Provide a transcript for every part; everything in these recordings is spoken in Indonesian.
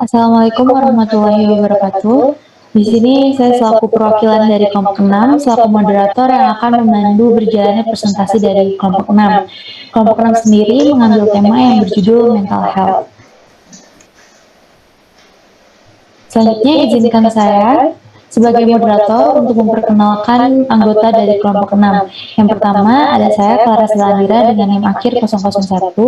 Assalamualaikum warahmatullahi wabarakatuh. Di sini saya selaku perwakilan dari kelompok 6, selaku moderator yang akan memandu berjalannya presentasi dari kelompok 6. Kelompok 6 sendiri mengambil tema yang berjudul Mental Health. Selanjutnya izinkan saya sebagai moderator untuk memperkenalkan anggota dari kelompok 6. Yang pertama ada saya, Clara Selandira dengan NIM akhir 001.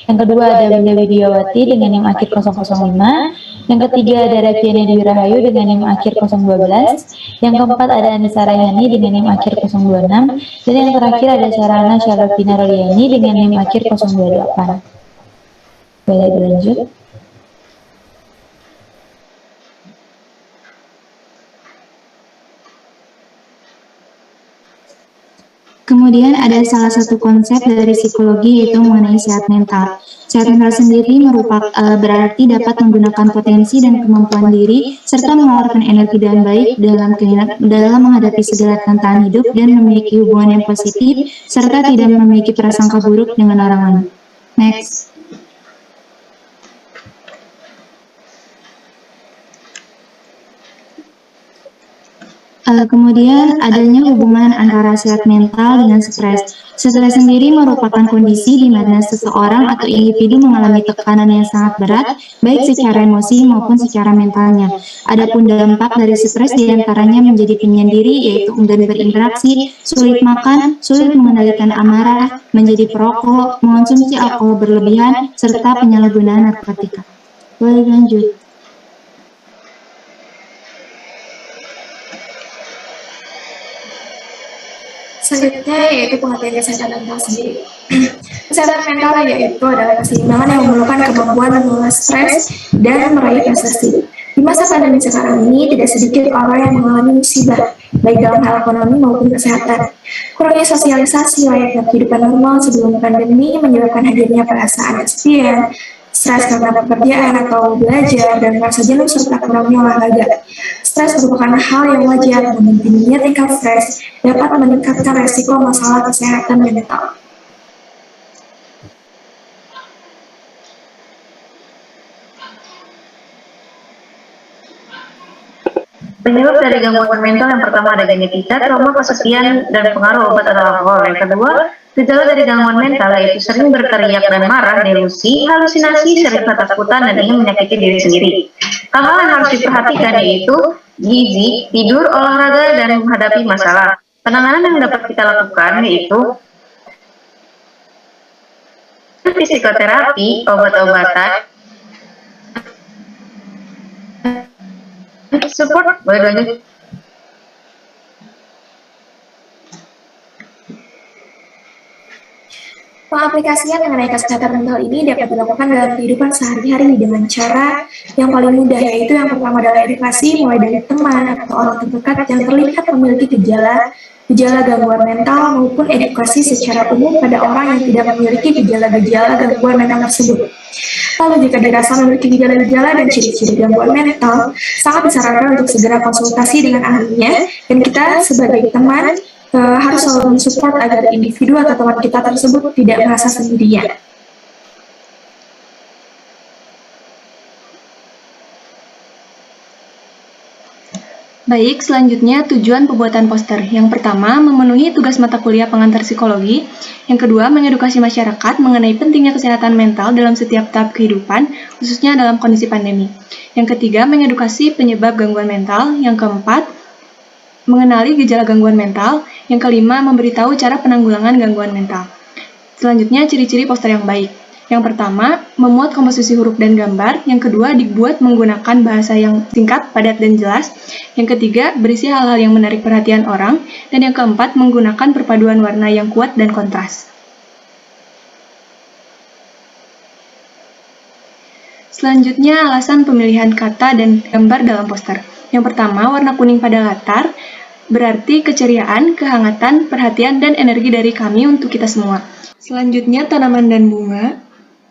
Yang kedua ada Winda Widiawati dengan NIM akhir 005. Yang ketiga ada Reviana Dwi Rahayu dengan NIM akhir 012. Yang keempat ada Anissa Raihani dengan NIM akhir 026. Dan yang terakhir ada Syarana Syarafina Rodiani dengan NIM akhir 028. Boleh dilanjut? Kemudian ada salah satu konsep dari psikologi yaitu mengenai sehat mental. Sehat mental sendiri berarti dapat menggunakan potensi dan kemampuan diri serta mengeluarkan energi dan baik dalam menghadapi segala tantangan hidup dan memiliki hubungan yang positif serta tidak memiliki prasangka buruk dengan orang lain. Next. Kemudian adanya hubungan antara sehat mental dengan stres. Stres sendiri merupakan kondisi di mana seseorang atau individu mengalami tekanan yang sangat berat, baik secara emosi maupun secara mentalnya. Adapun dampak dari stres diantaranya menjadi penyendiri, yaitu enggan berinteraksi, sulit makan, sulit mengendalikan amarah, menjadi perokok, mengonsumsi alkohol berlebihan, serta penyalahgunaan narkotika. Boleh lanjut. Selanjutnya yaitu pengertian kesehatan mental sendiri. Kesehatan mental yaitu adalah keseimbangan yang memerlukan kemampuan mengelola stres dan meraih prestasi. Di masa pandemi sekarang ini, tidak sedikit orang yang mengalami musibah, baik dalam hal ekonomi maupun kesehatan. Kurangnya sosialisasi layaknya kehidupan normal sebelum pandemi menyebabkan hadirnya perasaan kesepian, stres karena pekerjaan atau belajar, dan rasa jenuh serta kurangnya olahraga. Stres merupakan hal yang wajar, namun tingginya tingkat stres dapat meningkatkan resiko masalah kesehatan mental. Penyebab dari gangguan mental yang pertama ada genetika, trauma, kesepian, dan pengaruh obat atau alkohol. Yang kedua, gejala dari gangguan mental yaitu sering berteriak dan marah, delusi, halusinasi, sering ketakutan, dan ingin menyakiti diri sendiri. Hal-hal yang harus diperhatikan yaitu gizi, tidur, olahraga, dan menghadapi masalah. Penanganan yang dapat kita lakukan yaitu psikoterapi, obat-obatan, support. Boleh lanjut. Pengaplikasian mengenai kesehatan mental ini dapat dilakukan dalam kehidupan sehari-hari dengan cara yang paling mudah, yaitu yang pertama adalah edukasi mulai dari teman atau orang terdekat yang terlihat memiliki gejala gangguan mental maupun edukasi secara umum pada orang yang tidak memiliki gejala-gejala gangguan mental tersebut. Lalu jika dirasa memiliki gejala-gejala dan ciri-ciri gangguan mental, sangat disarankan untuk segera konsultasi dengan ahlinya, dan kita sebagai teman harus selalu mensupport agar individu atau teman kita tersebut tidak merasa sendirian. Baik, selanjutnya tujuan pembuatan poster. Yang pertama, memenuhi tugas mata kuliah pengantar psikologi. Yang kedua, mengedukasi masyarakat mengenai pentingnya kesehatan mental dalam setiap tahap kehidupan, khususnya dalam kondisi pandemi. Yang ketiga, mengedukasi penyebab gangguan mental. Yang keempat, mengenali gejala gangguan mental. Yang kelima, memberitahu cara penanggulangan gangguan mental. Selanjutnya, ciri-ciri poster yang baik. Yang pertama, memuat komposisi huruf dan gambar. Yang kedua, dibuat menggunakan bahasa yang singkat, padat, dan jelas. Yang ketiga, berisi hal-hal yang menarik perhatian orang. Dan yang keempat, menggunakan perpaduan warna yang kuat dan kontras. Selanjutnya, alasan pemilihan kata dan gambar dalam poster. Yang pertama, warna kuning pada latar berarti keceriaan, kehangatan, perhatian, dan energi dari kami untuk kita semua. Selanjutnya, tanaman dan bunga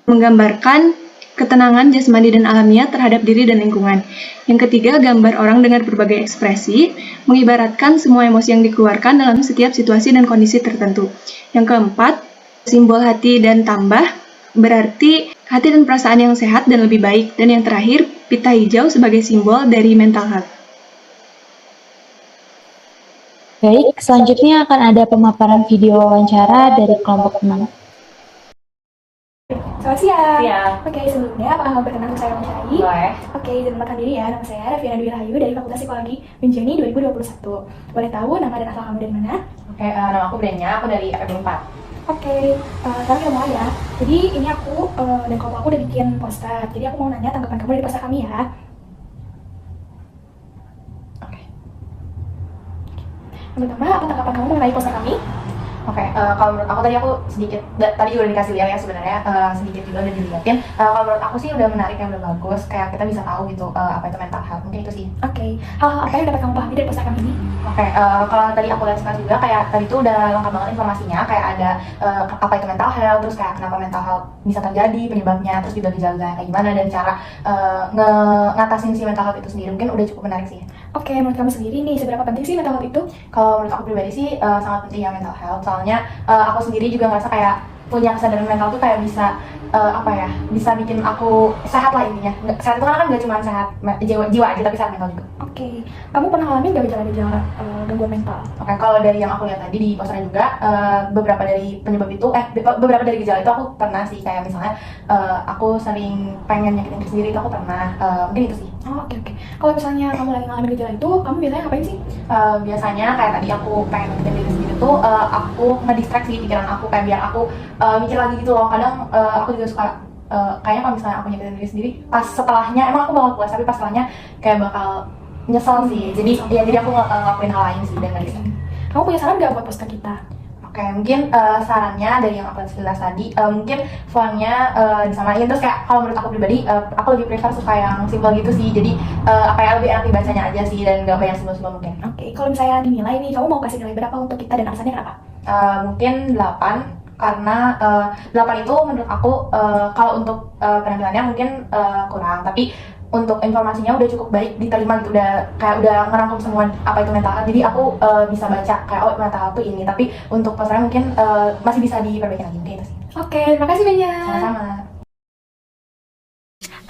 menggambarkan ketenangan jasmani dan alamiah terhadap diri dan lingkungan. Yang ketiga, gambar orang dengan berbagai ekspresi, mengibaratkan semua emosi yang dikeluarkan dalam setiap situasi dan kondisi tertentu. Yang keempat, simbol hati dan tambah, berarti hati dan perasaan yang sehat dan lebih baik. Dan yang terakhir, pita hijau sebagai simbol dari mental health. Baik, selanjutnya akan ada pemaparan video wawancara dari kelompok 6. Selamat siang. Siang. Oke, sebelumnya apa kamu berkenan saya wawancarai? Boleh. Oke, izin memperkenalkan diri ya. Nama saya Rafiana Dwi Rahayu dari Fakultas Psikologi Unjani 2021. Boleh tahu nama dan asal kamu dari mana? Oke, nama aku Brenya, aku dari FEB 4. Oke, sekarang kita mulai ya. Jadi ini aku dan kelompok aku udah bikin poster. Jadi aku mau nanya tanggapan kamu dari poster kami ya. Oke. Yang pertama, apa tanggapan kamu mengenai poster kami? Oke, kalau menurut aku tadi sedikit, tadi juga udah dikasih lihat ya sebenarnya, sedikit juga udah dilihatin. Kalau menurut aku sih udah menarik dan udah bagus, kayak kita bisa tahu gitu apa itu mental health, mungkin itu sih. Oke, hal-hal apa yang dapat kamu pahami dari poster kami ini? Oke, kalau tadi aku lihat sekarang juga kayak tadi tuh udah lengkap banget informasinya, kayak ada apa itu mental health, terus kayak kenapa mental health bisa terjadi, penyebabnya, terus juga gejala kayak gimana, dan cara ngatasin si mental health itu sendiri, mungkin udah cukup menarik sih. Oke, menurut kamu sendiri nih, seberapa penting sih mental health itu? Kalau menurut aku pribadi sih sangat penting ya mental health, soalnya aku sendiri juga ngerasa kayak punya kesadaran mental tuh kayak bisa bisa bikin aku sehat lah intinya. Sehat itu kan gak cuma sehat jiwa aja, tapi sehat mental juga. Oke, kamu pernah ngalamin gak gejala-gejala gangguan mental? Oke, kalau dari yang aku lihat tadi di posternya juga beberapa dari penyebab itu beberapa dari gejala itu aku pernah sih, kayak misalnya aku sering pengen nyakitin diri sendiri, itu aku pernah, mungkin itu sih. Oh, oke. Kalau misalnya kamu lagi ngalamin gejala itu, kamu biasanya ngapain sih? Biasanya kayak tadi aku pengen nyakitin diri sendiri tuh aku ngedistract sih pikiran aku, kayak biar aku mikir lagi gitu loh. Kadang aku juga suka kayaknya kalau misalnya aku nyakitin diri sendiri, pas setelahnya emang aku bakal puas, tapi pas setelahnya kayak bakal nyesel sih. Jadi aku ngelakuin hal lain sih dan nggak distract. Kamu punya saran gak buat poster kita? Oke, mungkin sarannya dari yang aku sekilas tadi, mungkin fontnya disamain, terus kayak kalau menurut aku pribadi, aku lebih prefer suka yang simple gitu sih, jadi lebih enak dibacanya aja sih, dan gak banyak simbol-simbol mungkin. Oke, kalau misalnya dinilai nih, kamu mau kasih nilai berapa untuk kita dan alasannya kenapa? Mungkin 8, karena 8 itu menurut aku kalau untuk penampilannya mungkin kurang, tapi untuk informasinya udah cukup baik diterima gitu, udah ngerangkum semua apa itu mental health, jadi aku bisa baca kayak oh mental health tuh ini, tapi untuk posternya mungkin masih bisa diperbaiki lagi, mungkin itu sih. Oke, terima kasih banyak. Sama-sama.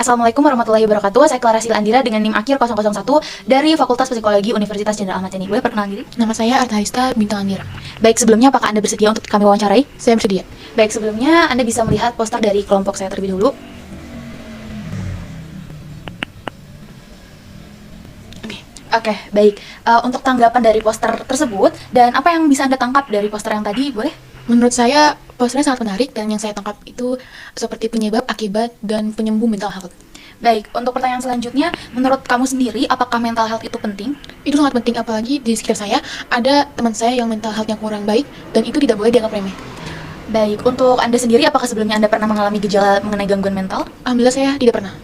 Assalamualaikum warahmatullahi wabarakatuh. Saya Clara Sila Andira dengan NIM akhir 001 dari Fakultas Psikologi Universitas Jenderal Ahmad Yani. Boleh perkenalan diri? Nama saya Arta Haista Bintang Andira. Baik, sebelumnya apakah Anda bersedia untuk kami wawancarai? Saya bersedia. Baik, sebelumnya Anda bisa melihat poster dari kelompok saya terlebih dahulu. Oke, baik. Untuk tanggapan dari poster tersebut dan apa yang bisa Anda tangkap dari poster yang tadi, boleh? Menurut saya, posternya sangat menarik dan yang saya tangkap itu seperti penyebab, akibat, dan penyembuh mental health. Baik, untuk pertanyaan selanjutnya, menurut kamu sendiri, apakah mental health itu penting? Itu sangat penting, apalagi di sekitar saya ada teman saya yang mental health yang kurang baik dan itu tidak boleh dianggap remeh. Baik, untuk Anda sendiri, apakah sebelumnya Anda pernah mengalami gejala mengenai gangguan mental? Alhamdulillah saya tidak pernah.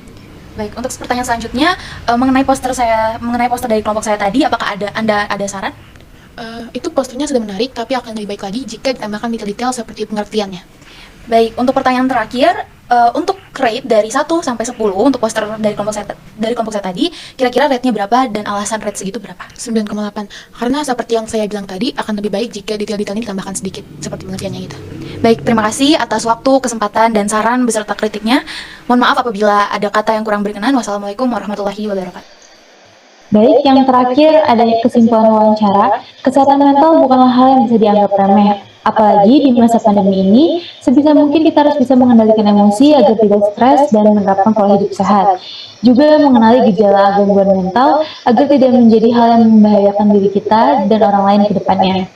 Baik, untuk pertanyaan selanjutnya mengenai poster dari kelompok saya tadi, apakah Anda ada saran? Itu posternya sudah menarik, tapi akan lebih baik lagi jika ditambahkan detail-detail seperti pengertiannya. Baik, untuk pertanyaan terakhir, untuk rate dari 1 sampai 10 untuk poster dari kelompok saya tadi, kira-kira rate-nya berapa dan alasan rate segitu berapa? 9,8. Karena seperti yang saya bilang tadi, akan lebih baik jika detail-detailnya ditambahkan sedikit, seperti pengertiannya gitu. Baik, terima kasih atas waktu, kesempatan, dan saran beserta kritiknya. Mohon maaf apabila ada kata yang kurang berkenan. Wassalamualaikum warahmatullahi wabarakatuh. Baik, yang terakhir ada kesimpulan wawancara. Kesehatan mental bukanlah hal yang bisa dianggap remeh. Apalagi di masa pandemi ini, sebisa mungkin kita harus bisa mengendalikan emosi agar tidak stres dan menerapkan pola hidup sehat. Juga mengenali gejala gangguan mental agar tidak menjadi hal yang membahayakan diri kita dan orang lain ke depannya.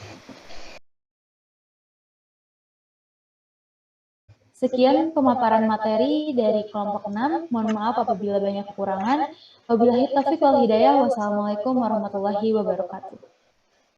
Sekian pemaparan materi dari kelompok 6. Mohon maaf apabila banyak kekurangan. Wabillahi taufiq wal hidayah. Wassalamualaikum warahmatullahi wabarakatuh.